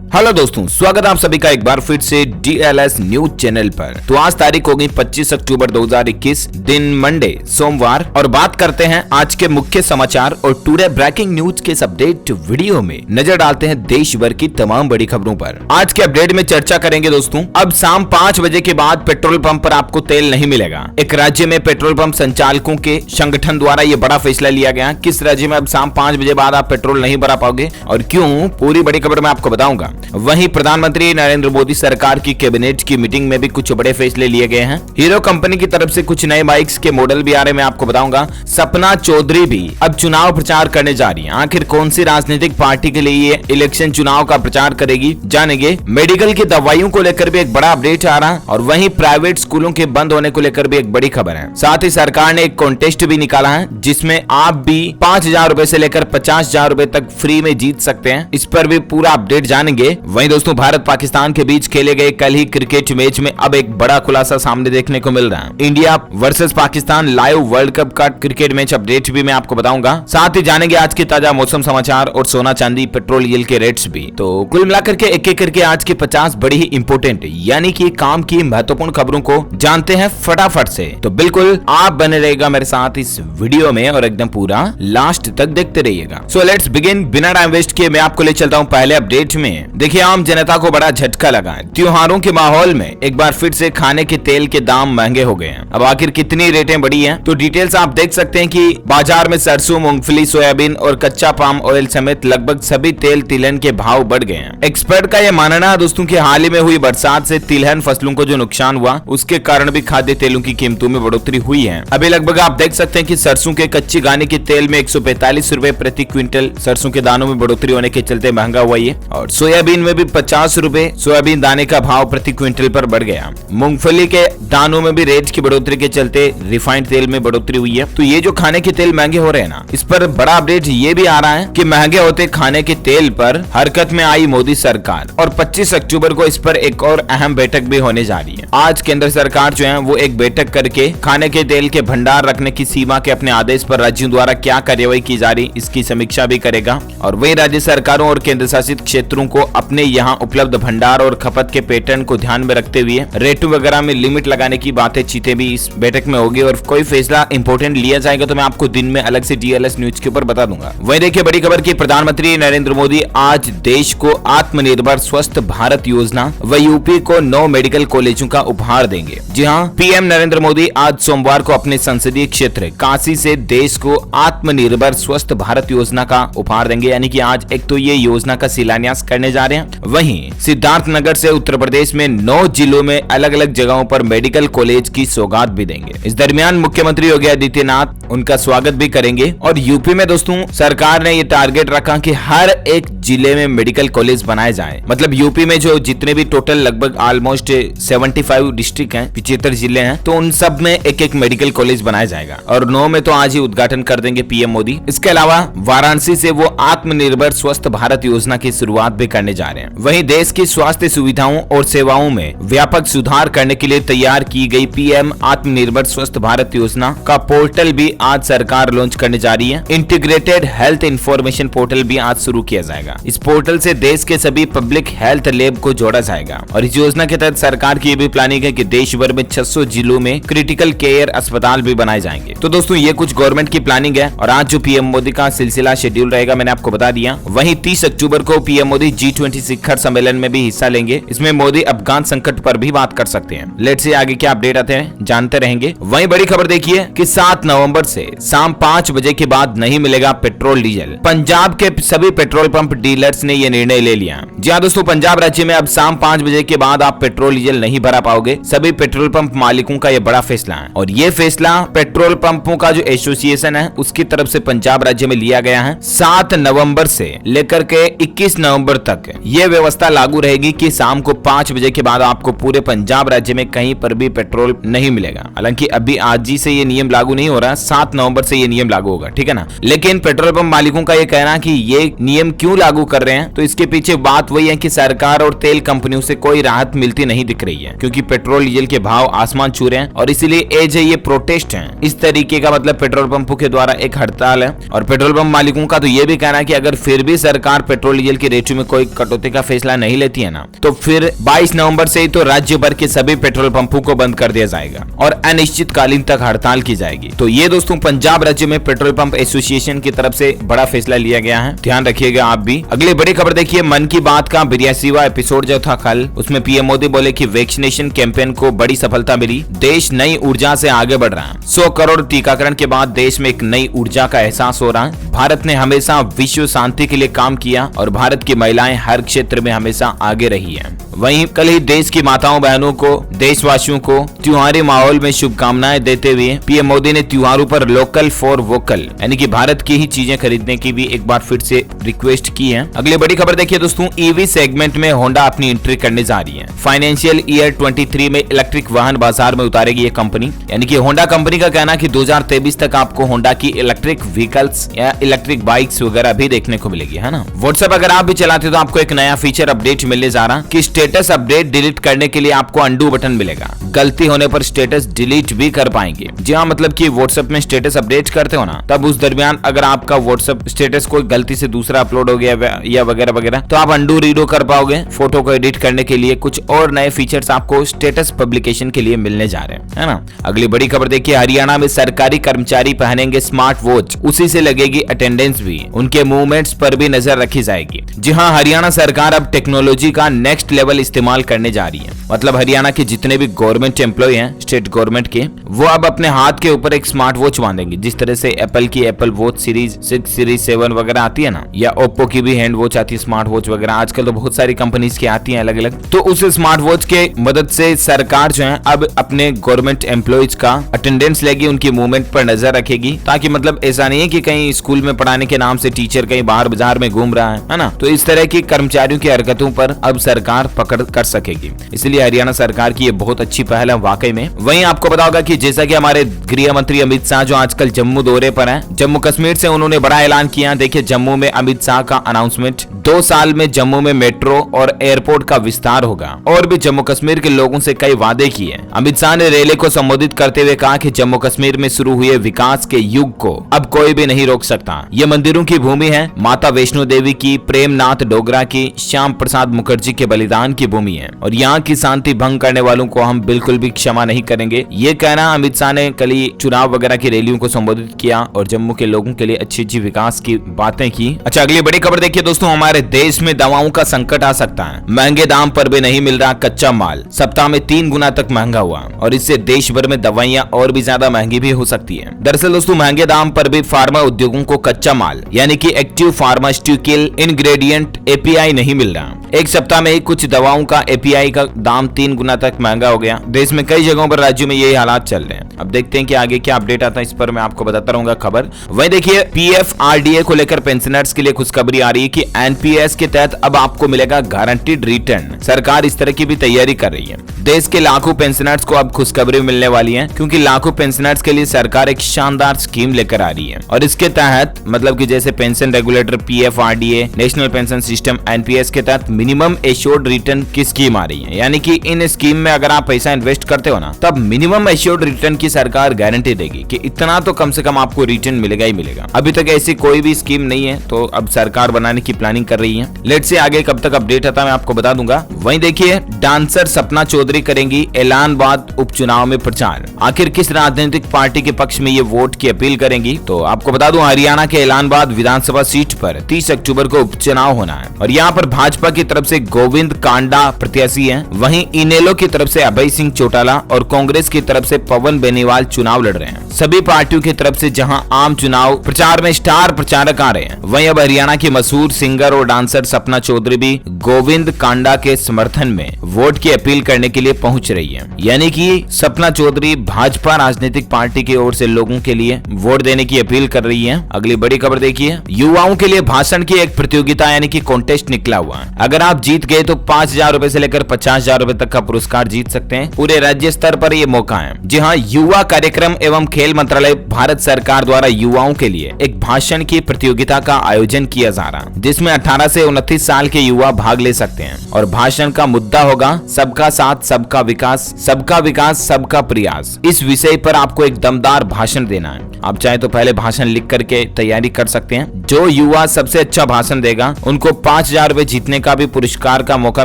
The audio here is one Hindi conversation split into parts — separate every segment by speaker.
Speaker 1: हेलो दोस्तों, स्वागत है आप सभी का एक बार फिर से DLS न्यूज चैनल पर। तो आज तारीख हो गई 25 अक्टूबर 2021, दिन मंडे सोमवार, और बात करते हैं आज के मुख्य समाचार और टुडे ब्रेकिंग न्यूज के इस अपडेट वीडियो में नजर डालते हैं देश भर की तमाम बड़ी खबरों पर। आज के अपडेट में चर्चा करेंगे दोस्तों, अब शाम 5 बजे के बाद पेट्रोल पंप पर आपको तेल नहीं मिलेगा। एक राज्य में पेट्रोल पंप संचालकों के संगठन द्वारा ये बड़ा फैसला लिया गया। किस राज्य में अब शाम 5 बजे बाद आप पेट्रोल नहीं भरा पाओगे और क्यों, पूरी बड़ी खबर मैं आपको बताऊंगा। वहीं प्रधानमंत्री नरेंद्र मोदी सरकार की कैबिनेट की मीटिंग में भी कुछ बड़े फैसले लिए गए हैं। हीरो कंपनी की तरफ से कुछ नए बाइक्स के मॉडल भी आ रहे हैं, मैं आपको बताऊंगा। सपना चौधरी भी अब चुनाव प्रचार करने जा रही है। आखिर कौन सी राजनीतिक पार्टी के लिए ये इलेक्शन चुनाव का प्रचार करेगी, जानेंगे। मेडिकल की दवाइयों को लेकर भी एक बड़ा अपडेट आ रहा है और वहीं प्राइवेट स्कूलों के बंद होने को लेकर भी एक बड़ी खबर है। साथ ही सरकार ने एक कॉन्टेस्ट भी निकाला है जिसमें आप भी 5,000 रुपए से लेकर 50,000 रुपए तक फ्री में जीत सकते हैं। इस पर भी पूरा अपडेट जानेंगे। वहीं दोस्तों, भारत पाकिस्तान के बीच खेले गए कल ही क्रिकेट मैच में अब एक बड़ा खुलासा सामने देखने को मिल रहा है। India versus Pakistan live world cup का क्रिकेट मैच अपडेट भी मैं आपको बताऊंगा। साथ ही जानेंगे आज के ताजा मौसम समाचार और सोना चांदी पेट्रोल डीजल के रेट्स भी। तो कुल मिलाकर के एक एक करके आज के 50 बड़ी ही इंपोर्टेंट यानी कि काम की महत्वपूर्ण खबरों को जानते हैं फटाफट से। तो बिल्कुल आप बने रहेगा मेरे साथ इस वीडियो में और एकदम पूरा लास्ट तक देखते रहिएगा। So let's begin. बिना टाइम वेस्ट किए मैं आपको ले चलता हूँ पहले अपडेट में। देखिए, आम जनता को बड़ा झटका लगा है। त्योहारों के माहौल में एक बार फिर से खाने के तेल के दाम महंगे हो गए हैं। अब आखिर कितनी रेटें बढ़ी हैं, तो डिटेल्स आप देख सकते हैं कि बाजार में सरसों, मूंगफली, सोयाबीन और कच्चा पाम ऑयल समेत लगभग सभी तेल तिलहन के भाव बढ़ गए हैं। एक्सपर्ट का यह मानना है दोस्तों कि हाल ही में हुई बरसात से तिलहन फसलों को जो नुकसान हुआ उसके कारण भी खाद्य तेलों की कीमतों में बढ़ोतरी हुई है। अभी लगभग आप देख सकते हैं कि सरसों के कच्ची गाने के तेल में 145 रुपए प्रति क्विंटल सरसों के दानों में बढ़ोतरी होने के चलते महंगा हुआ ये, और सोयाबीन में भी 50 रुपए सोयाबीन दाने का भाव प्रति क्विंटल पर बढ़ गया। मूंगफली के दानों में भी रेट की बढ़ोतरी के चलते रिफाइंड तेल में बढ़ोतरी हुई है। तो ये जो खाने के तेल महंगे हो रहे हैं ना, इस पर बड़ा अपडेट ये भी आ रहा है कि महंगे होते खाने के तेल पर हरकत में आई मोदी सरकार, और 25 अक्टूबर को इस पर एक और अहम बैठक भी होने जा रही है। आज केंद्र सरकार जो है वो एक बैठक करके खाने के तेल के भंडार रखने की सीमा के अपने आदेश पर राज्यों द्वारा क्या कार्यवाही की जा रही इसकी समीक्षा भी करेगा, और वही राज्य सरकारों और केंद्र शासित क्षेत्रों को अपने यहाँ उपलब्ध भंडार और खपत के पैटर्न को ध्यान में रखते हुए रेटों वगैरह में लिमिट लगाने की बातें चीतें भी इस बैठक में होगी। और कोई फैसला इंपोर्टेंट लिया जाएगा तो मैं आपको दिन में अलग से DLS न्यूज के ऊपर बता दूंगा। वही देखिए बड़ी खबर की प्रधानमंत्री नरेंद्र मोदी आज देश को आत्मनिर्भर स्वस्थ भारत योजना व यूपी को 9 मेडिकल कॉलेजों का उपहार देंगे। जी हाँ, PM नरेंद्र मोदी आज सोमवार को अपने संसदीय क्षेत्र काशी से देश को आत्मनिर्भर स्वस्थ भारत योजना का उपहार देंगे। यानी कि आज एक तो ये योजना का शिलान्यास करने जा रहे हैं। वहीं सिद्धार्थनगर से उत्तर प्रदेश में 9 जिलों में अलग अलग जगहों पर मेडिकल कॉलेज की सौगात भी देंगे। इस दरमियान मुख्यमंत्री योगी आदित्यनाथ उनका स्वागत भी करेंगे। और यूपी में दोस्तों सरकार ने ये टारगेट रखा कि हर एक जिले में मेडिकल कॉलेज बनाए जाए। मतलब यूपी में जो जितने भी टोटल लगभग ऑलमोस्ट 75 डिस्ट्रिक्ट हैं, 75 जिले हैं, तो उन सब में एक एक मेडिकल कॉलेज बनाया जाएगा। और 9 में तो आज ही उद्घाटन कर देंगे PM मोदी। इसके अलावा वाराणसी से वो आत्मनिर्भर स्वस्थ भारत योजना की शुरुआत भी करने जा रहे हैं। वहीं देश की स्वास्थ्य सुविधाओं और सेवाओं में व्यापक सुधार करने के लिए तैयार की गई PM आत्मनिर्भर स्वस्थ भारत योजना का पोर्टल भी आज सरकार लॉन्च करने जा रही है। इंटीग्रेटेड हेल्थ इंफॉर्मेशन पोर्टल भी आज शुरू किया जाएगा। इस पोर्टल से देश के सभी पब्लिक हेल्थ लैब को जोड़ा जाएगा। और इस योजना के तहत सरकार की ये भी प्लानिंग है कि देश भर में 600 जिलों में क्रिटिकल केयर अस्पताल भी बनाए जाएंगे। तो दोस्तों ये कुछ गवर्नमेंट की प्लानिंग है और आज जो PM मोदी का सिलसिला शेड्यूल रहेगा मैंने आपको बता दिया। वहीं 30 अक्टूबर को PM मोदी G20 शिखर सम्मेलन में भी हिस्सा लेंगे। इसमें मोदी अफगान संकट पर भी बात कर सकते हैं। लेट्स से आगे क्या अपडेट आते हैं जानते रहेंगे। वहीं बड़ी खबर देखिए कि 7 नवंबर से शाम 5 बजे के बाद नहीं मिलेगा पेट्रोल डीजल। पंजाब के सभी पेट्रोल पंप डीलर्स ने यह निर्णय ले लिया। जी हाँ दोस्तों, पंजाब राज्य में अब शाम 5 बजे के बाद आप पेट्रोल डीजल नहीं भरा पाओगे। सभी पेट्रोल पंप मालिकों का यह बड़ा फैसला है और ये फैसला पेट्रोल पंपों का जो एसोसिएशन है उसकी तरफ से पंजाब राज्य में लिया गया है। 7 नवंबर से लेकर के 21 नवंबर तक ये व्यवस्था लागू रहेगी कि शाम को 5 बजे के बाद आपको पूरे पंजाब राज्य में कहीं पर भी पेट्रोल नहीं मिलेगा। हालांकि अभी आज ही से ये नियम लागू नहीं हो रहा, 7 नवंबर से ये नियम लागू होगा, ठीक है ना। लेकिन पेट्रोल पंप मालिकों का ये कहना कि ये नियम क्यों लागू कर रहे हैं, तो इसके पीछे बात वही है कि सरकार और तेल कंपनियों से कोई राहत मिलती नहीं दिख रही है, क्योंकि पेट्रोल डीजल के भाव आसमान छू रहे हैं और इसीलिए एज ये प्रोटेस्ट है। इस तरीके का मतलब पेट्रोल पंपों के द्वारा एक हड़ताल है। और पेट्रोल पंप मालिकों का तो ये भी कहना है कि अगर फिर भी सरकार पेट्रोल डीजल के रेटों में कोई कटौती का फैसला नहीं लेती है ना, तो फिर 22 नवंबर से ही तो राज्य भर के सभी पेट्रोल पंपों को बंद कर दिया जाएगा और अनिश्चितकालीन तक हड़ताल की जाएगी। तो ये दोस्तों पंजाब राज्य में पेट्रोल पंप एसोसिएशन की तरफ से बड़ा फैसला लिया गया है, ध्यान रखिएगा आप भी। अगली बड़ी खबर देखिए, मन की बात का 82वां एपिसोड जो था कल, उसमें पीएम मोदी बोले कि वैक्सीनेशन कैंपेन को बड़ी सफलता मिली, देश नई ऊर्जा से आगे बढ़ रहा है। 100 करोड़ टीकाकरण के बाद देश में एक नई ऊर्जा का एहसास हो रहा है। भारत ने हमेशा विश्व शांति के लिए काम किया और भारत की महिलाएं हर क्षेत्र में हमेशा आगे रही हैं। वहीं कल ही देश की माताओं बहनों को, देशवासियों को त्योहारी माहौल में शुभकामनाएं देते हुए पीएम मोदी ने त्योहारों पर लोकल फॉर वोकल यानी कि भारत की ही चीजें खरीदने की भी एक बार फिर से रिक्वेस्ट की है। अगली बड़ी खबर देखिए दोस्तों, ईवी सेगमेंट में होंडा अपनी एंट्री करने जा रही है। फाइनेंशियल ईयर 23 में इलेक्ट्रिक वाहन बाजार में उतारेगी ये कंपनी, यानी कि होंडा कंपनी का कहना है कि 2023 तक आपको होंडा की इलेक्ट्रिक व्हीकल्स या इलेक्ट्रिक बाइक्स वगैरह भी देखने को मिलेगी, है ना। व्हाट्सएप अगर आप भी चलाते हो तो आपको एक नया फीचर अपडेट मिलने जा रहा कि स्टेटस अपडेट डिलीट करने के लिए आपको अंडू बटन मिलेगा। गलती होने पर स्टेटस डिलीट भी कर पाएंगे। जी हाँ, मतलब कि व्हाट्सएप में स्टेटस अपडेट करते हो ना, तब उस दरमियान अगर आपका व्हाट्सएप स्टेटस कोई गलती से दूसरा अपलोड हो गया या वगैरह वगैरह, तो आप अंडू रीडो कर पाओगे। फोटो को एडिट करने के लिए कुछ और नए फीचर्स आपको स्टेटस पब्लिकेशन के लिए मिलने जा रहे हैं, है ना। अगली बड़ी खबर देखिए, हरियाणा में सरकारी कर्मचारी पहनेंगे स्मार्ट वॉच, उसी से लगेगी अटेंडेंस भी, उनके मूवमेंट्स पर भी नजर रखी जाएगी। जी हाँ, हरियाणा सरकार अब टेक्नोलॉजी का नेक्स्ट लेवल इस्तेमाल करने जा रही है। मतलब हरियाणा के जितने भी गवर्नमेंट एम्प्लॉय हैं स्टेट गवर्नमेंट के, वो अब अपने हाथ के ऊपर एक स्मार्ट वॉच बांधेंगे। जिस तरह से एप्पल की एप्पल वॉच सीरीज 6, सीरीज 7 वगैरह आती है ना, या ओप्पो की भी हैंड वॉच आती है स्मार्ट वॉच वगैरह, आजकल तो बहुत सारी कंपनीज की आती हैं अलग अलग। तो उस स्मार्ट वॉच के मदद से सरकार जो है अब अपने गवर्नमेंट एम्प्लॉयज का अटेंडेंस लेगी, उनकी मूवमेंट पर नजर रखेगी, ताकि मतलब ऐसा नहीं है कि कहीं स्कूल में पढ़ाने के नाम से टीचर कहीं बाहर बाजार में घूम रहा है ना। तो इस तरह की कर्मचारियों की हरकतों पर अब सरकार पकड़ कर सकेगी, इसलिए हरियाणा सरकार की ये बहुत अच्छी पहल है वाकई में। वहीं आपको पता होगा कि जैसा कि हमारे गृह मंत्री अमित शाह जो आजकल जम्मू दौरे पर हैं, जम्मू कश्मीर से उन्होंने बड़ा ऐलान किया। देखिए जम्मू में अमित शाह का अनाउंसमेंट, 2 साल में जम्मू में मेट्रो और एयरपोर्ट का विस्तार होगा, और भी जम्मू कश्मीर के लोगों से कई वादे किए। अमित शाह ने रैली को संबोधित करते हुए कहा कि जम्मू कश्मीर में शुरू हुए विकास के युग को अब कोई भी नहीं रोक सकता। ये मंदिरों की भूमि है, माता वैष्णो देवी की, प्रेमनाथ डोगरा की, श्याम प्रसाद मुखर्जी के बलिदान की भूमि है, और यहाँ की शांति भंग करने वालों को हम बिल्कुल भी क्षमा नहीं करेंगे। ये कहना अमित शाह ने कल चुनाव वगैरह की रैलियों को संबोधित किया और जम्मू के लोगों के लिए अच्छी अच्छी विकास की बातें की। अच्छा, अगली बड़ी खबर देखिए दोस्तों, हमारे देश में दवाओं का संकट आ सकता है। महंगे दाम पर भी नहीं मिल रहा कच्चा माल, सप्ताह में 3 गुना तक महंगा हुआ, और इससे देश भर में दवाइयां और भी ज्यादा महंगी भी हो सकती है। दरअसल दोस्तों महंगे दाम पर भी फार्मा उद्योगों को कच्चा माल यानी कि एक्टिव फार्मास्यूटिकल इंग्रेडिएंट एपीआई नहीं मिल रहा। एक सप्ताह में ही कुछ दवाओं का एपीआई का दाम 3 गुना तक महंगा हो गया। देश में कई जगहों पर राज्यों में यही हालात चल रहे हैं। अब देखते हैं कि आगे क्या अपडेट आता है, इस पर मैं आपको बताता रहूंगा खबर। वहीं देखिए पीएफआरडीए को लेकर पेंशनर्स के लिए खुशखबरी आ रही है कि एनपीएस के तहत अब आपको मिलेगा गारंटीड रिटर्न। सरकार इस तरह की भी तैयारी कर रही है। देश के लाखों पेंशनर्स को अब खुशखबरी मिलने वाली है, क्योंकि लाखों पेंशनर्स के लिए सरकार एक शानदार स्कीम लेकर आ रही है। और इसके तहत मतलब कि जैसे pension regulator PFRDA, national pension system NPS के तहत मिनिमम एश्योर्ड रिटर्न की स्कीम आ रही है। यानी कि इन स्कीम में अगर आप पैसा इन्वेस्ट करते हो ना, तब मिनिमम एश्योर्ड रिटर्न की सरकार गारंटी देगी कि इतना तो कम से कम आपको रिटर्न मिलेगा ही मिलेगा। अभी तक ऐसी कोई भी स्कीम नहीं है, तो अब सरकार बनाने की प्लानिंग कर रही है। लेट्स से आगे कब तक अपडेट आता है मैं आपको बता दूंगा। वहीं देखिए डांसर सपना चौधरी करेंगी ऐलानबाद उपचुनाव में प्रचार। आखिर किस राजनीतिक पार्टी के पक्ष में ये वोट की अपील करेंगी, तो आपको बता दूं हरियाणा के ऐलानबाद विधानसभा सीट पर 30 अक्टूबर को उपचुनाव होना है, और यहाँ पर भाजपा की तरफ से गोविंद कांडा प्रत्याशी है। वहीं इनेलो की तरफ से अभय सिंह चौटाला और कांग्रेस की तरफ से पवन बेनीवाल चुनाव लड़ रहे हैं। सभी पार्टियों की तरफ से जहां आम चुनाव प्रचार में स्टार प्रचारक आ रहे हैं, वहीं अब हरियाणा की मशहूर सिंगर और डांसर सपना चौधरी भी गोविंद कांडा के समर्थन में वोट की अपील करने के लिए पहुंच रही है। यानी कि सपना चौधरी भाजपा राजनीतिक पार्टी की ओर से लोगों के लिए वोट देने की अपील कर रही है। अगली बड़ी खबर देखिए, युवाओं के लिए भाषण की एक प्रतियोगिता यानी कि कॉन्टेस्ट निकला हुआ है। अगर आप जीत गए तो 5,000 रुपए से लेकर 50,000 रुपए तक का पुरस्कार जीत सकते हैं। पूरे राज्य स्तर पर यह मौका है। जी हाँ, युवा कार्यक्रम एवं खेल मंत्रालय भारत सरकार द्वारा युवाओं के लिए एक भाषण की प्रतियोगिता का आयोजन किया जा रहा है, जिसमें 18 से 29 साल के युवा भाग ले सकते हैं। और भाषण का मुद्दा होगा सबका साथ सबका विकास, सबका विकास सबका प्रयास। इस विषय पर आपको एक दमदार भाषण देना है। आप चाहे तो पहले भाषण लिख करके तैयारी कर सकते हैं। जो युवा सबसे अच्छा भाषण देगा उनको 5,000 रुपए जीतने का भी पुरस्कार का मौका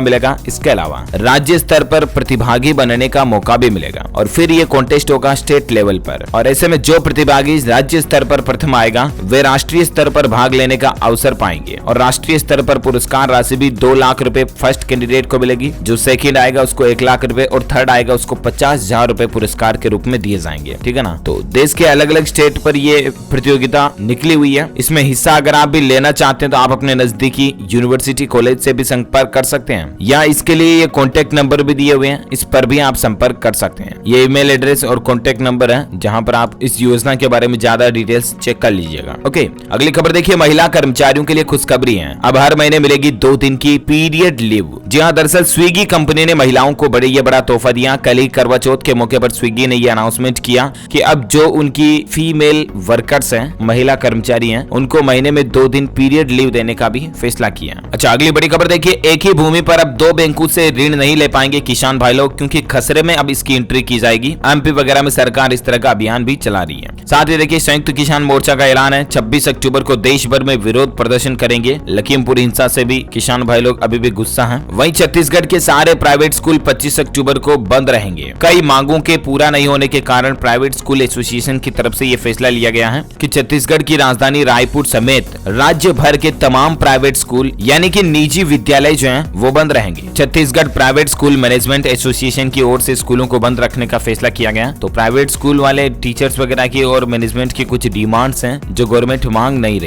Speaker 1: मिलेगा। इसके अलावा राज्य स्तर पर प्रतिभागी बनने का मौका भी मिलेगा और फिर ये कॉन्टेस्ट होगा स्टेट लेवल पर। और ऐसे में जो प्रतिभागी राज्य स्तर पर प्रथम आएगा वे राष्ट्रीय स्तर पर भाग लेने का अवसर पाएंगे और राष्ट्रीय स्तर पर पुरस्कार राशि भी 2 लाख रुपए फर्स्ट कैंडिडेट को मिलेगी। जो सेकंड आएगा उसको 1 लाख रुपए और थर्ड आएगा उसको 50,000 रुपए पुरस्कार के रूप में दिए जाएंगे। ठीक है ना। तो देश के अलग अलग स्टेट पर ये प्रतियोगिता निकली हुई है। इसमें हिस्सा अगर आप भी लेना चाहते हैं तो आप अपने नजदीकी यूनिवर्सिटी कॉलेज से भी संपर्क कर सकते हैं या इसके लिए ये कॉन्टेक्ट नंबर भी दिए हुए हैं, इस पर भी आप संपर्क कर सकते हैं। ये ईमेल एड्रेस और कॉन्टेक्ट नंबर है जहां पर आप इस योजना के बारे में ज्यादा डिटेल्स चेक कर लीजिएगा। ओके, अगली खबर देखिए, महिला कर्मचारियों के लिए खुशखबरी है। अब हर महीने मिलेगी 2 दिन की पीरियड लीव। जी हाँ, दरअसल स्विगी कंपनी ने महिलाओं को बड़ा तोहफा दिया। कल ही करवा चौथ के मौके पर स्विगी ने यह अनाउंसमेंट किया कि अब जो उनकी फीमेल वर्कर्स हैं, महिला कर्मचारी हैं, उनको महीने में 2 दिन पीरियड लीव देने का भी फैसला किया। अच्छा, अगली बड़ी खबर देखिए, एक ही भूमि पर अब 2 बैंकों से ऋण नहीं ले पाएंगे किसान भाई लोग, क्योंकि खसरे में अब इसकी एंट्री की जाएगी। एमपी वगैरह में सरकार इस तरह का अभियान भी चला रही है। साथ ही देखिए, संयुक्त किसान मोर्चा का ऐलान है, 26 अक्टूबर को देश भर में विरोध प्रदर्शन करेंगे। लखीमपुर हिंसा से भी किसान भाई लोग अभी भी गुस्सा हैं। वहीं छत्तीसगढ़ के सारे प्राइवेट स्कूल 25 अक्टूबर को बंद रहेंगे। कई मांगों के पूरा नहीं होने के कारण प्राइवेट स्कूल एसोसिएशन की तरफ से यह फैसला लिया गया है कि छत्तीसगढ़ की राजधानी रायपुर समेत राज्य भर के तमाम प्राइवेट स्कूल यानी कि निजी विद्यालय जो हैं वो बंद रहेंगे। Chhattisgarh private school management association की ओर से स्कूलों को बंद रखने का फैसला किया गया। तो प्राइवेट स्कूल वाले टीचर्स वगैरह की और मैनेजमेंट की कुछ डिमांड्स हैं जो गवर्नमेंट मान नहीं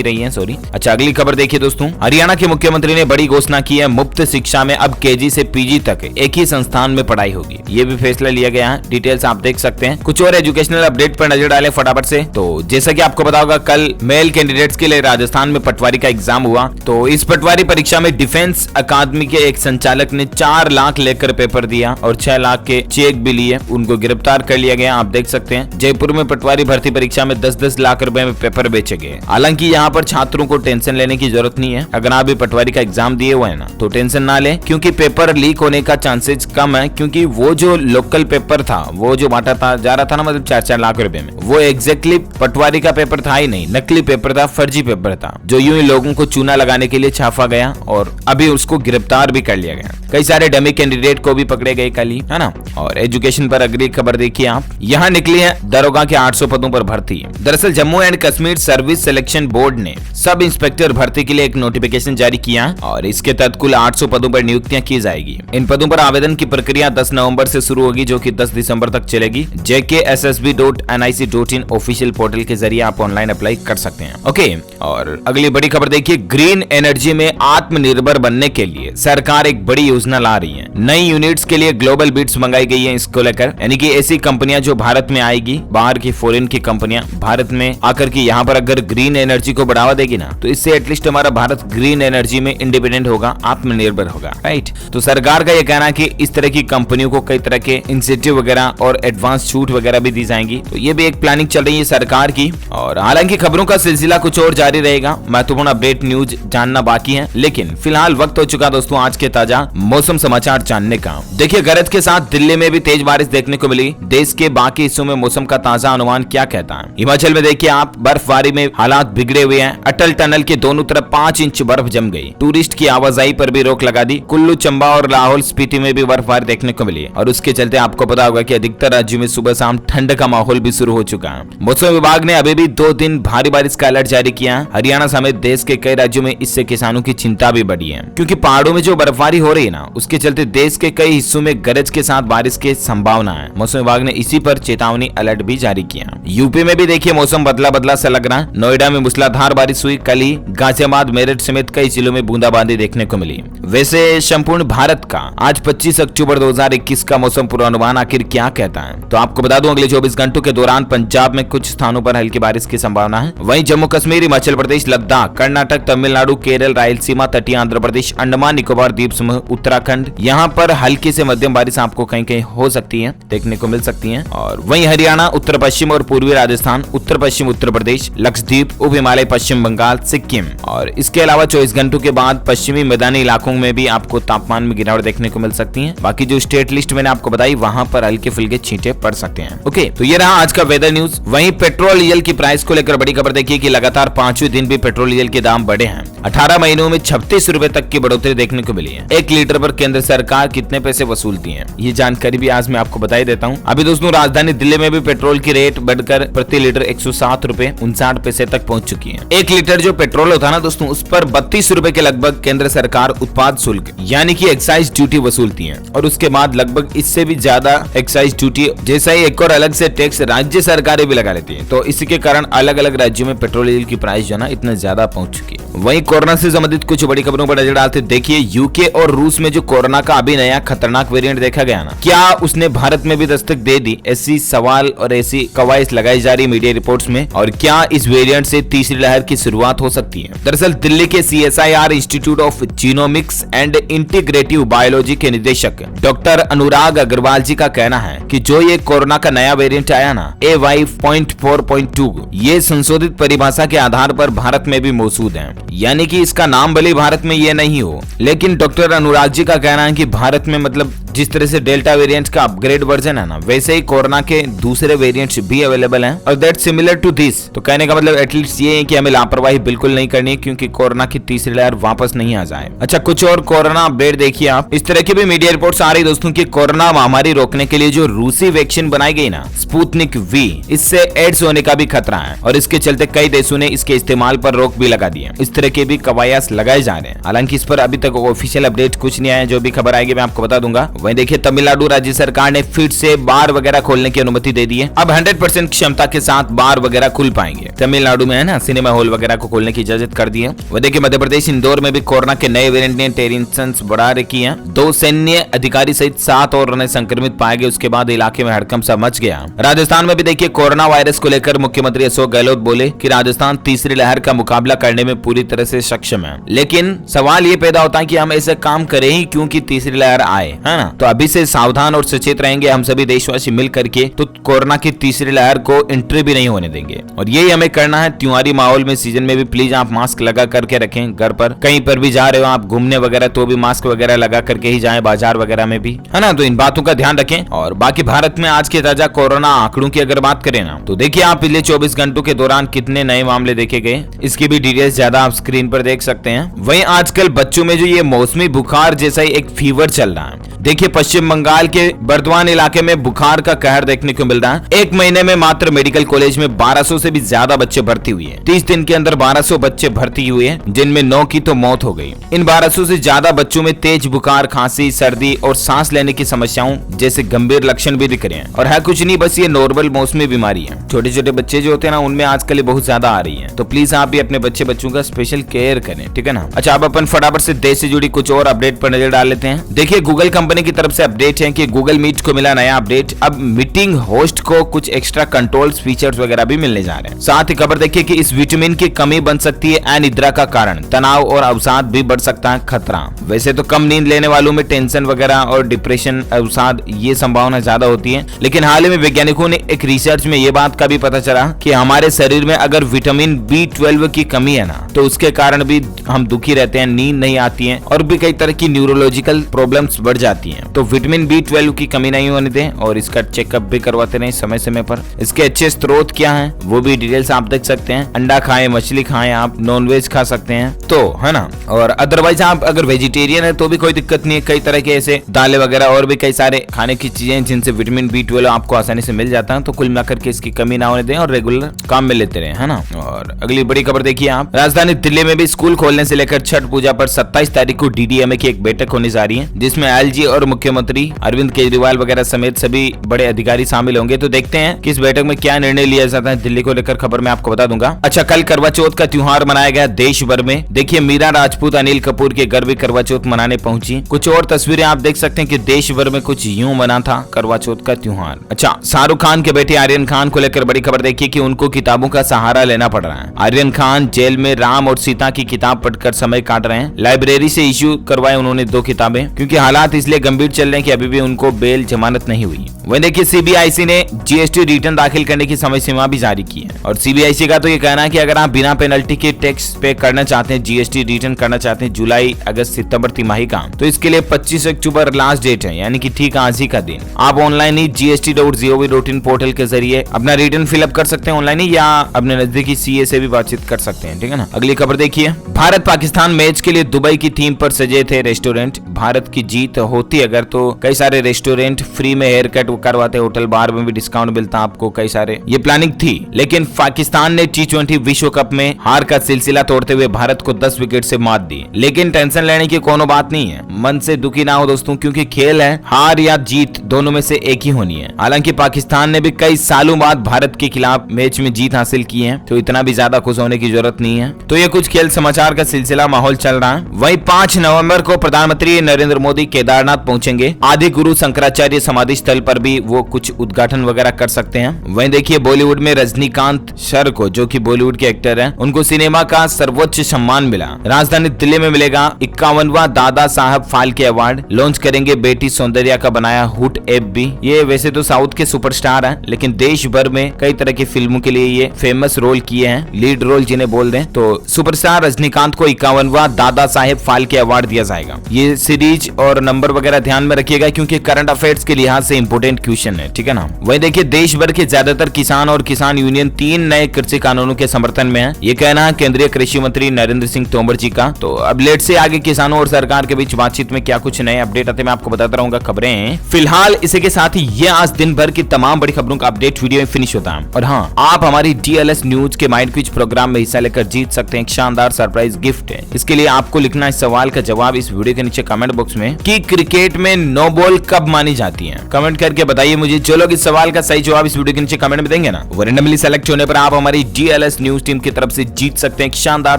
Speaker 1: रही है, सॉरी। अच्छा, अगली खबर देखिए दोस्तों, हरियाणा के मुख्यमंत्री ने बड़ी घोषणा की है। मुफ्त शिक्षा में अब केजी से पीजी तक एक ही संस्थान में पढ़ाई होगी। ये भी फैसला लिया गया है। डिटेल्स आप देख सकते हैं। कुछ और एजुकेशनल अपडेट पर नजर डालें फटाफट से। तो जैसा कि आपको पता होगा, कल मेल कैंडिडेट्स के लिए राजस्थान में पटवारी का एग्जाम हुआ। तो इस पटवारी परीक्षा में डिफेंस अकादमी के एक संचालक ने 4 लाख लेकर पेपर दिया और 6 लाख के चेक भी लिए। उनको गिरफ्तार कर लिया गया। आप देख सकते हैं, जयपुर में पटवारी भर्ती परीक्षा में 10-10 लाख रुपए में पेपर बेचे गए। हालांकि यहाँ पर छात्रों को टेंशन लेने की जरूरत नहीं है। अगर आप भी पटवारी का एग्जाम दिए हुए हैं ना तो टेंशन ना लें, क्योंकि पेपर लीक होने का चांसेस कम है। क्योंकि वो जो लोकल पेपर था, वो जो बांटा था जा रहा था ना, मतलब 4-4 लाख रुपए में, वो एग्जैक्टली पटवारी का पेपर था ही नहीं, नकली पेपर था, फर्जी पेपर था, जो यूं ही लोगों को चूना लगाने के लिए छापा गया और अभी उसको गिरफ्तार भी कर लिया गया। कई सारे डमी कैंडिडेट को भी पकड़े गए कल ही, है ना। और एजुकेशन पर अगली खबर देखिए आप, यहाँ निकली है दरोगा के 800 पदों पर भर्ती। दरअसल Jammu and Kashmir service selection board ने सब इंस्पेक्टर भर्ती के लिए एक नोटिफिकेशन जारी किया और इसके तहत कुल 800 पदों पर नियुक्तियां की जाएगी। इन पदों पर आवेदन की प्रक्रिया 10 नवंबर से शुरू होगी, जो कि 10 दिसंबर तक चलेगी। jkssb.nic.in ऑफिशियल पोर्टल के जरिए आप ऑनलाइन अप्लाई कर सकते हैं। ओके, और अगली बड़ी खबर देखिए, ग्रीन एनर्जी में आत्मनिर्भर बनने के लिए सरकार एक बड़ी योजना ला रही है। नई यूनिट्स के लिए ग्लोबल बिड्स मंगाई गई है इसको लेकर, यानी कि ऐसी कंपनियां जो भारत में आएगी, बाहर की फॉरेन की कंपनियां भारत में आकर के यहाँ पर अगर ग्रीन एनर्जी को बढ़ावा देगी ना, तो इससे एटलीस्ट हमारा भारत ग्रीन एनर्जी में इंडिपेंडेंट होगा, आत्मनिर्भर होगा, राइट। तो सरकार का यह कहना है कि इस तरह की कंपनियों को कई तरह के इंसेंटिव वगैरह और एडवांस छूट वगैरह भी दी जाएंगी। तो ये भी एक प्लानिंग चल रही है सरकार की। और हालांकि खबरों का सिलसिला कुछ और जारी रहेगा, महत्वपूर्ण अपडेट न्यूज जानना बाकी है, लेकिन फिलहाल वक्त हो चुका दोस्तों आज के ताजा मौसम समाचार जानने का। देखिए, गरज के साथ दिल्ली में भी तेज बारिश देखने को मिली। देश के बाकी हिस्सों में मौसम का ताजा अनुमान क्या कहता है? हिमाचल में देखिए आप, बर्फबारी में हालात बिगड़े हुए हैं। अटल टनल के दोनों तरफ 5 इंच बर्फ जम गई। टूरिस्ट की आवाजाही पर भी रोक लगा दी। कुल्लू, चंबा और लाहौल स्पीति में भी बर्फबारी देखने को मिली और उसके चलते आपको पता होगा कि अधिकतर राज्यों में सुबह शाम ठंड का माहौल भी शुरू हो चुका है। मौसम विभाग ने अभी भी 2 दिन भारी बारिश का अलर्ट जारी किया है। हरियाणा समेत देश के कई राज्यों में इससे किसानों की चिंता भी बढ़ी है, क्योंकि पहाड़ों में जो बर्फबारी हो रही है ना, उसके चलते देश के कई हिस्सों में गरज के साथ बारिश की संभावना है। मौसम विभाग ने इसी पर चेतावनी अलर्ट भी जारी किया। यूपी में भी देखिए मौसम बदला बदला सा लग रहा है। नोएडा में मूसलाधार बारिश हुई कल ही। गाजियाबाद, मेरठ समेत कई जिलों में बूंदाबांदी देखने को मिली। वैसे संपूर्ण भारत का आज 25 अक्टूबर 2021 का मौसम पूर्वानुमान आखिर क्या कहता है? तो आपको बता दूं, अगले 24 घंटों के दौरान पंजाब में कुछ स्थानों पर हल्की बारिश की संभावना है। वहीं जम्मू कश्मीर, हिमाचल प्रदेश, लद्दाख, कर्नाटक, तमिलनाडु, केरल, रायलसीमा, तटीय आंध्र प्रदेश, अंडमान निकोबार द्वीप समूह, उत्तराखंड, यहाँ पर हल्की से मध्यम बारिश आपको कहीं कहीं हो सकती है, देखने को मिल सकती है। और वहीं हरियाणा, उत्तर पश्चिम और पूर्वी राजस्थान, उत्तर पश्चिम उत्तर प्रदेश, लक्षद्वीप, उप हिमालय, पश्चिम बंगाल, सिक्किम और इसके अलावा 24 घंटों के बाद पश्चिमी मैदानी इलाकों में भी आपको तापमान में गिरावट देखने को को मिल सकती हैं। बाकी जो स्टेट लिस्ट मैंने आपको बताई वहां पर हल्के फुल्के छींटे पड़ सकते हैं। ओके, तो ये रहा आज का वेदर न्यूज। वहीं पेट्रोल डीजल की प्राइस को लेकर बड़ी खबर देखिए कि लगातार 5वें दिन भी पेट्रोल डीजल के दाम बढ़े हैं। 18 महीनों में 36 रुपए तक की बढ़ोतरी देखने को मिली है। 1 लीटर पर केंद्र सरकार कितने पैसे वसूलती है, ये जानकारी भी आज मैं आपको बता ही देता हूँ। अभी दोस्तों राजधानी दिल्ली में भी पेट्रोल की रेट बढ़कर प्रति लीटर 107 रुपए 59 पैसे तक पहुंच चुकी है। 1 लीटर जो पेट्रोल होता है ना दोस्तों, उस पर 32 रुपए के लगभग केंद्र सरकार उत्पाद शुल्क यानी कि एक्साइज ड्यूटी वसूलती है, और उसके बाद लगभग इससे भी ज्यादा एक्साइज ड्यूटी जैसा ही एक और अलग से टैक्स राज्य सरकारें भी लगा लेती है। तो इसी के कारण अलग अलग राज्यों में पेट्रोल डीजल की प्राइस जो ना इतना ज्यादा पहुंच चुकी है। वहीं कोरोना से संबंधित कुछ बड़ी खबरों पर नजर डालते देखिए यूके और रूस में जो कोरोना का अभी नया खतरनाक वेरिएंट देखा गया ना, क्या उसने भारत में भी दस्तक दे दी? ऐसी सवाल और ऐसी कवायद लगाई जा रही मीडिया रिपोर्ट्स में। और क्या इस वेरिएंट से तीसरी लहर की शुरुआत हो सकती है? दरअसल दिल्ली के CSIR institute of genomics and integrative biology के निदेशक डॉक्टर अनुराग अग्रवाल जी का कहना है कि जो ये कोरोना का नया वेरिएंट आया ना AY.4.2, ये संशोधित परिभाषा के आधार पर भारत में भी मौजूद है। यानी कि इसका नाम भले भारत में ये नहीं हो, लेकिन डॉक्टर अनुराग जी का कहना है कि भारत में मतलब जिस तरह से डेल्टा वेरिएंट का अपग्रेड वर्जन है ना, वैसे ही कोरोना के दूसरे वेरिएंट्स भी अवेलेबल हैं और दैट सिमिलर टू दिस। तो कहने का मतलब एटलीस्ट ये है कि हमें लापरवाही बिल्कुल नहीं करनी है, क्योंकि कोरोना की तीसरी लहर वापस नहीं आ जाए। अच्छा, कुछ और कोरोना अपडेट देखिए आप। इस तरह की भी मीडिया रिपोर्ट्स आ रही दोस्तों की कोरोना महामारी रोकने के लिए जो रूसी वैक्सीन बनाई गई ना, स्पुतनिक V, इससे एड्स होने का भी खतरा है, और इसके चलते कई देशों ने इसके इस्तेमाल पर रोक भी लगा दी है। इस तरह के भी कवायद लगाए जा रहे हैं। हालांकि इस पर अभी तक ऑफिशियल अपडेट कुछ नहीं आया, जो भी खबर आएगी मैं आपको बता दूंगा। वहीं देखिए तमिलनाडु राज्य सरकार ने फिर से बार वगैरह खोलने की अनुमति दे दी है। अब 100% क्षमता के साथ बार वगैरह खुल पाएंगे। तमिलनाडु में है ना, सिनेमा हॉल वगैरह को खोलने की इजाजत कर दी है। वह देखिए मध्य प्रदेश इंदौर में भी कोरोना के नए वेरिएंट ने टेंशन बढ़ा रखी है। 2 सैन्य अधिकारी सहित 7 और अन्य संक्रमित पाए गए। उसके बाद इलाके में हड़कंप सा मच गया। राजस्थान में भी देखिए कोरोना वायरस को लेकर मुख्यमंत्री अशोक गहलोत बोले कि राजस्थान तीसरी लहर का मुकाबला करने में पूरी तरह से सक्षम है। लेकिन सवाल ये पैदा होता है कि हम ऐसे काम करें ही क्यों कि तीसरी लहर आए, है ना। तो अभी से सावधान और सचेत रहेंगे हम सभी देशवासी मिल करके, तो कोरोना की तीसरी लहर को एंट्री भी नहीं होने देंगे। और यही हमें करना है। त्योहारी माहौल में सीजन में भी प्लीज आप मास्क लगा करके रखें। घर पर कहीं पर भी जा रहे हो आप घूमने वगैरह, तो भी मास्क वगैरह लगा करके ही जाएं, बाजार वगैरह में भी, है ना। तो इन बातों का ध्यान रखें। और बाकी भारत में आज के ताजा कोरोना आंकड़ों की अगर बात करें ना, तो देखिए आप पिछले 24 घंटों के दौरान कितने नए मामले देखे गए, इसकी भी डिटेल्स ज्यादा आप स्क्रीन पर देख सकते हैं। वहीं आजकल बच्चों में जो ये मौसमी बुखार जैसा ही एक फीवर चल रहा है। देखिए पश्चिम बंगाल के बर्दवान इलाके में बुखार का कहर देखने को मिल रहा है। 1 महीने में मात्र मेडिकल कॉलेज में 1200 से भी ज्यादा बच्चे भर्ती हुए हैं। 30 दिन के अंदर 1200 बच्चे भर्ती हुए हैं, जिनमें 9 की तो मौत हो गई। इन 1200 से ज्यादा बच्चों में तेज बुखार, खांसी, सर्दी और सांस लेने की समस्याओं जैसे गंभीर लक्षण भी दिख रहे हैं। और है कुछ नहीं, बस ये नॉर्मल मौसमी बीमारी है। छोटे छोटे बच्चे जो होते हैं ना, उनमें आजकल बहुत ज्यादा आ रही है। तो प्लीज आप भी अपने बच्चों का स्पेशल केयर करें, ठीक है ना। अच्छा, अब अपन फटाफट से देश से जुड़ी कुछ और अपडेट पर नजर डाल लेते हैं। देखिए गूगल कंपनी की तरफ से अपडेट है कि गूगल मीट को मिला नया अपडेट। अब मीटिंग होस्ट को कुछ एक्स्ट्रा कंट्रोल्स फीचर्स वगैरह भी मिलने जा रहे हैं। साथ ही खबर देखिए कि इस विटामिन की कमी बन सकती है अनिद्रा का कारण, तनाव और अवसाद भी बढ़ सकता है खतरा। वैसे तो कम नींद लेने वालों में टेंशन वगैरह और डिप्रेशन, अवसाद, ये संभावना ज्यादा होती है। लेकिन हाल ही में वैज्ञानिकों ने एक रिसर्च में ये बात का भी पता चला कि हमारे शरीर में अगर विटामिन B12 की कमी है ना, तो उसके कारण भी हम दुखी रहते हैं, नींद नहीं आती है और भी कई तरह की न्यूरोलॉजिकल प्रॉब्लम्स बढ़ जाती हैं। तो विटामिन B12 की कमी नहीं होने दें और इसका चेकअप भी करवाते रहें समय समय पर। इसके अच्छे स्रोत क्या हैं वो भी डिटेल्स आप देख सकते हैं। अंडा खाएं, मछली खाएं, आप नॉनवेज खा सकते हैं, तो है ना। और अदरवाइज आप अगर वेजिटेरियन है तो भी कोई दिक्कत नहीं है। कई तरह के ऐसे दालें वगैरह और भी कई सारे खाने की चीजें जिनसे विटामिन B12 आपको आसानी से मिल जाता है। तो कुल मिलाकर के इसकी कमी ना होने दें और रेगुलर काम में लेते रहे, है ना। और अगली बड़ी खबर देखिए आप, राजधानी दिल्ली में भी स्कूल खोलने से लेकर छठ पूजा पर 27 तारीख को DDMA की एक बैठक होने जा रही है, जिसमें LG और मुख्यमंत्री अरविंद केजरीवाल वगैरह समेत सभी बड़े अधिकारी शामिल होंगे। तो देखते हैं कि इस बैठक में क्या निर्णय लिया जाता है। दिल्ली को लेकर खबर मैं आपको बता दूंगा। अच्छा, कल करवा चौथ का त्योहार मनाया गया देश भर में। देखिए मीरा राजपूत अनिल कपूर के घर भी करवा चौथ मनाने पहुंची। कुछ और तस्वीरें आप देख सकते हैं कि देश भर में कुछ यूं मना था करवा चौथ का त्योहार। अच्छा, शाहरुख खान के बेटे आर्यन खान को लेकर बड़ी खबर देखिए कि उनको किताबों का सहारा लेना पड़ रहा है। आर्यन खान जेल में राम और सीता की किताब पढ़कर समय काट रहे हैं। लाइब्रेरी से इश्यू करवाए उन्होंने 2 किताबें, क्योंकि हालात इसलिए गंभीर चल रहे हैं कि अभी भी उनको बेल जमानत नहीं हुई। वहीं देखिए सीबीआईसी ने जीएसटी रिटर्न दाखिल करने की समय सीमा भी जारी की है और सीबीआईसी का तो ये कहना है कि अगर आप बिना पेनल्टी के टैक्स पे करना चाहते हैं, जीएसटी रिटर्न करना चाहते हैं जुलाई, अगस्त, सितंबर तिमाही का, तो इसके लिए 25 अक्टूबर लास्ट डेट है, यानी कि ठीक आज ही का दिन। आप ऑनलाइन ही gst.gov.in पोर्टल के जरिए अपना रिटर्न फिलअप कर सकते हैं ऑनलाइन ही, या अपने नजदीकी सीए से भी बातचीत कर सकते हैं, ठीक है ना। अगली खबर देखिए, भारत पाकिस्तान मैच के लिए दुबई की थीम पर सजे थे रेस्टोरेंट। भारत की जीत होती अगर तो कई सारे रेस्टोरेंट फ्री में हेयर कट करवाते, होटल बार में भी डिस्काउंट मिलता आपको, कई सारे ये प्लानिंग थी। लेकिन पाकिस्तान ने T20 विश्व कप में हार का सिलसिला तोड़ते हुए भारत को 10 विकेट से मात दी। लेकिन टेंशन लेने की कोनो बात नहीं है, मन से दुखी ना हो दोस्तों, क्योंकि खेल है, हार या जीत दोनों में से एक ही होनी है। हालांकि पाकिस्तान ने भी कई सालों बाद भारत के खिलाफ मैच में जीत हासिल की है, तो इतना भी ज्यादा खुश होने की जरूरत नहीं है। तो ये कुछ खेल समाचार का सिलसिला माहौल चल रहा है। वहीं 5 नवंबर को प्रधानमंत्री नरेंद्र मोदी केदारनाथ पहुंचेंगे। आदि गुरु शंकराचार्य समाधि स्थल पर भी वो कुछ उद्घाटन वगैरह कर सकते हैं। वहीं देखिए बॉलीवुड में रजनीकांत सर को, जो कि बॉलीवुड के एक्टर हैं, उनको सिनेमा का सर्वोच्च सम्मान मिला। राजधानी दिल्ली में मिलेगा 51वां दादा साहब फाल्के अवार्ड। लॉन्च करेंगे बेटी सौंदर्या का बनाया हुट ऐप भी। ये वैसे तो साउथ के सुपरस्टार हैं, लेकिन देश भर में कई तरह की फिल्मों के लिए ये फेमस रोल किए हैं, लीड रोल जिन्हें बोल दें। तो सुपरस्टार रजनीकांत को 51वां दादा साहेब फाल्के अवार्ड दिया जाएगा। ये सीरीज और नंबर वगैरह ध्यान में रखिएगा, क्योंकि करंट अफेयर्स के लिहाज से इंपोर्टेंट क्वेश्चन है, ठीक है ना। वही देखिए देश भर के ज्यादातर किसान और किसान यूनियन 3 नए कृषि कानूनों के समर्थन में है। ये कहना है केंद्रीय कृषि मंत्री नरेंद्र सिंह तोमर जी का। तो अब लेट से आगे किसानों और सरकार के बीच बातचीत में क्या कुछ नए अपडेट आते मैं आपको बताता रहूंगा खबरें। फिलहाल इसी के साथ ही ये आज दिन भर की तमाम बड़ी खबरों का अपडेट वीडियो में फिनिश होता है। और हाँ, आप हमारी DLS न्यूज के माइंड क्विज प्रोग्राम में हिस्सा लेकर जीत सकते हैं एक शानदार सरप्राइज गिफ्ट है। इसके लिए आपको लिखना है सवाल का जवाब इस वीडियो के नीचे कमेंट बॉक्स में कि क्रिकेट में नो बॉल कब मानी जाती है। कमेंट करके बताइए मुझे। जो लोग इस सवाल का सही जवाब इस वीडियो के नीचे कमेंट में देंगे ना, वो रैंडमली सेलेक्ट होने पर आप हमारी DLS न्यूज टीम की तरफ से जीत सकते हैं एक शानदार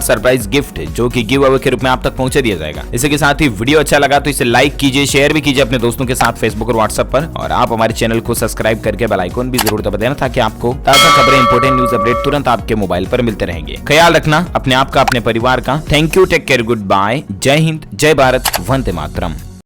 Speaker 1: सरप्राइज गिफ्ट, जो कि गिव अवे के रूप में आप तक पहुंचा दिया जाएगा। इसी के साथ ही वीडियो अच्छा लगा तो इसे लाइक कीजिए, शेयर भी कीजिए अपने दोस्तों के साथ फेसबुक और व्हाट्सएप पर, और आप हमारे चैनल को सब्सक्राइब करके बेल आइकन भी जरूर दबा देना, ताकि आपको ताजा खबरें, इंपोर्टेंट न्यूज अपडेट तुरंत आपके मोबाइल पर मिलते रहेंगे। ख्याल रखना अपने आप का, अपने परिवार का। Thank you, take care, goodbye, जय हिंद, जय भारत, वंदे मातरम।